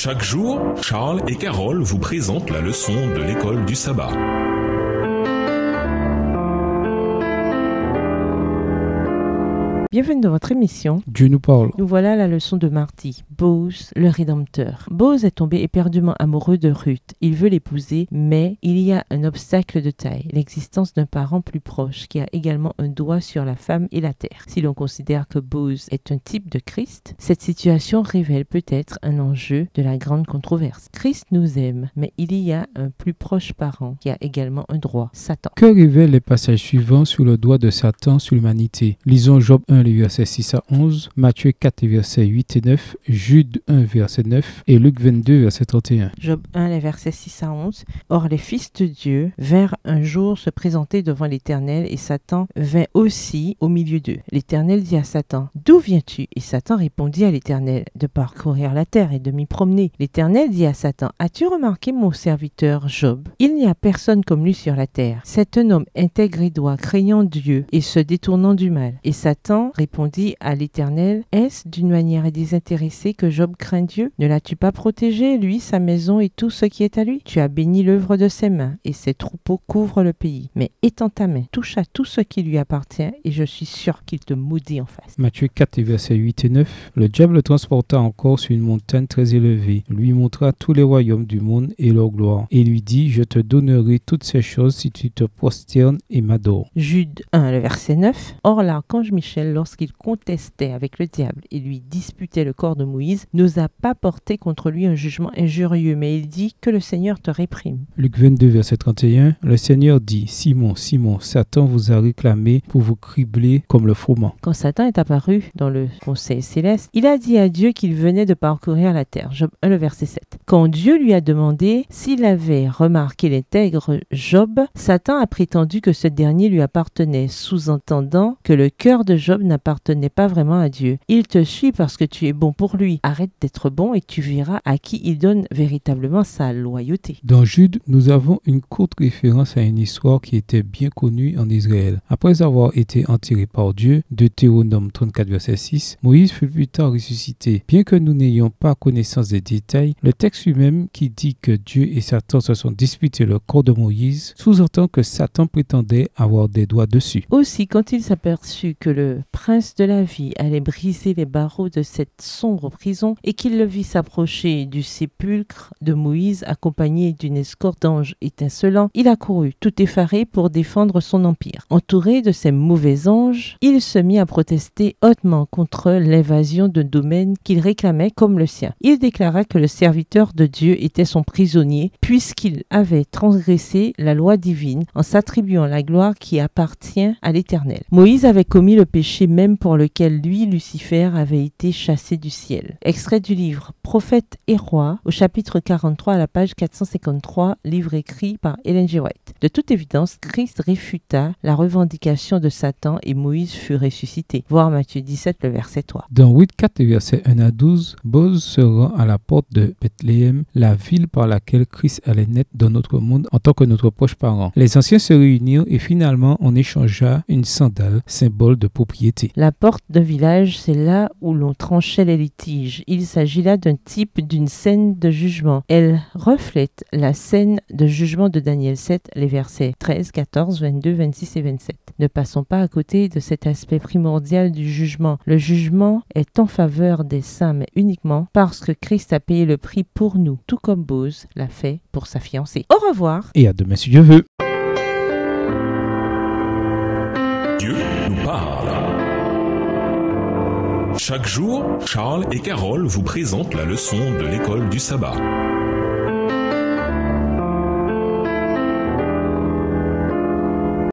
Chaque jour, Charles et Carole vous présentent la leçon de l'école du sabbat. Bienvenue dans votre émission. Dieu nous parle. Nous voilà à la leçon de mardi. Boaz, le Rédempteur. Boaz est tombé éperdument amoureux de Ruth. Il veut l'épouser, mais il y a un obstacle de taille, l'existence d'un parent plus proche qui a également un doigt sur la femme et la terre. Si l'on considère que Boaz est un type de Christ, cette situation révèle peut-être un enjeu de la grande controverse. Christ nous aime, mais il y a un plus proche parent qui a également un droit, Satan. Que révèlent les passages suivants sur le doigt de Satan sur l'humanité? Lisons Job 1, les versets 6 à 11, Matthieu 4, les versets 8 et 9, Jude 1, verset 9 et Luc 22, verset 31. Job 1, les versets 6 à 11. Or, les fils de Dieu vinrent un jour se présenter devant l'Éternel et Satan vint aussi au milieu d'eux. L'Éternel dit à Satan, « D'où viens-tu » Et Satan répondit à l'Éternel, « De parcourir la terre et de m'y promener. » L'Éternel dit à Satan, « As-tu remarqué mon serviteur Job? Il n'y a personne comme lui sur la terre. C'est un homme intègre et droit, craignant Dieu et se détournant du mal. » Et Satan répondit à l'Éternel, « Est-ce d'une manière désintéressée que Job craint Dieu? Ne l'as-tu pas protégé, lui, sa maison et tout ce qui est à lui? Tu as béni l'œuvre de ses mains, et ses troupeaux couvrent le pays. Mais étends ta main, touche à tout ce qui lui appartient, et je suis sûr qu'il te maudit en face. » Matthieu 4, versets 8 et 9. Le diable le transporta encore sur une montagne très élevée, lui montra tous les royaumes du monde et leur gloire, et lui dit, « Je te donnerai toutes ces choses si tu te prosternes et m'adores. » Jude 1, le verset 9. Or l'archange Michel, lorsqu'il contestait avec le diable et lui disputait le corps de Moïse, n'osa pas porter contre lui un jugement injurieux, mais il dit que le Seigneur te réprime. Luc 22, verset 31. Le Seigneur dit, « Simon, Simon, Satan vous a réclamé pour vous cribler comme le froment. » Quand Satan est apparu dans le conseil céleste, il a dit à Dieu qu'il venait de parcourir la terre. Job 1, le verset 7. Quand Dieu lui a demandé s'il avait remarqué l'intègre Job, Satan a prétendu que ce dernier lui appartenait, sous-entendant que le cœur de Job n'appartenait pas vraiment à Dieu. Il te suit parce que tu es bon pour lui. Arrête d'être bon et tu verras à qui il donne véritablement sa loyauté. Dans Jude, nous avons une courte référence à une histoire qui était bien connue en Israël. Après avoir été enterré par Dieu, Deutéronome 34, verset 6, Moïse fut plus tard ressuscité. Bien que nous n'ayons pas connaissance des détails, le texte lui-même qui dit que Dieu et Satan se sont disputés le corps de Moïse sous-entend que Satan prétendait avoir des doigts dessus. Aussi, quand il s'aperçut que le prince de la vie allait briser les barreaux de cette sombre prison et qu'il le vit s'approcher du sépulcre de Moïse accompagné d'une escorte d'anges étincelants, il accourut tout effaré pour défendre son empire. Entouré de ces mauvais anges, il se mit à protester hautement contre l'invasion de domaines qu'il réclamait comme le sien. Il déclara que le serviteur de Dieu était son prisonnier puisqu'il avait transgressé la loi divine en s'attribuant la gloire qui appartient à l'Éternel. Moïse avait commis le péché même pour lequel lui, Lucifer, avait été chassé du ciel. Extrait du livre Prophète et roi, au chapitre 43 à la page 453, livre écrit par Ellen G. White. De toute évidence, Christ réfuta la revendication de Satan et Moïse fut ressuscité. Voir Matthieu 17, le verset 3. Dans Ruth 4, versets 1 à 12, Boaz se rend à la porte de Bethléem, la ville par laquelle Christ allait naître dans notre monde en tant que notre proche parent. Les anciens se réunirent et finalement on échangea une sandale, symbole de propriété. La porte d'un village, c'est là où l'on tranchait les litiges. Il s'agit là d'un type d'une scène de jugement. Elle reflète la scène de jugement de Daniel 7, les versets 13, 14, 22, 26 et 27. Ne passons pas à côté de cet aspect primordial du jugement. Le jugement est en faveur des saints, mais uniquement parce que Christ a payé le prix pour nous, tout comme Boaz l'a fait pour sa fiancée. Au revoir et à demain si Dieu veut. Dieu nous parle. Chaque jour, Charles et Carole vous présentent la leçon de l'école du sabbat.